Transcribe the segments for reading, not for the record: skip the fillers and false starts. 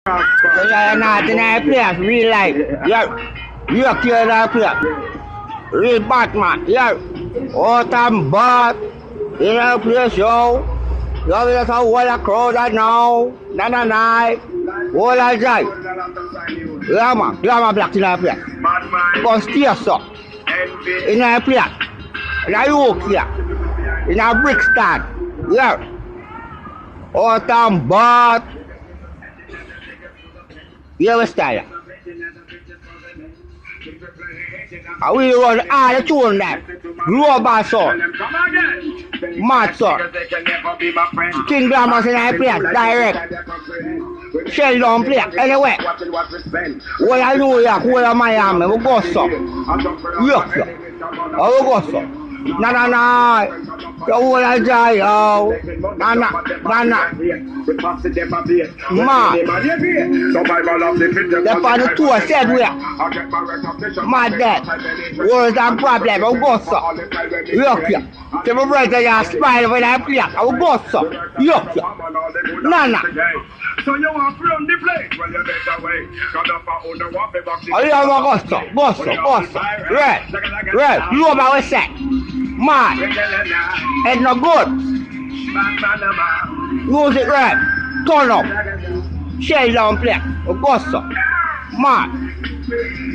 So you're not in a place, real life. You're killed that place. Real Batman. Yeah. Out and bat. In a place, yo. You have a whole crowd right now. Nah. All I drive. Yeah, man. Black in a place. Come stay, so. In a place. In a yoke here. In a brick stand. Yeah. Out and bat. You understand? I will run all the tune that. Global son. Mad son. King Glamour's in a place, direct. Sheldon play, anyway. All I know is all of Miami, we go so. Look, I will go so. Nah. The whole of Jai, yo. Nah. Man. The part of two said we are. Mad dead. Words and problem, I will go so. Look here. The brother, you smile when I play. I will go so. Look here. Nah. So you want to run the place? Well, you better wait. Got up for on the waffle box. Oh, you want to go so. Red. You over what say? Man. It's not good. Music red. Turn up. Shell down play. Go so. Man.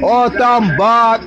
Autumn bad.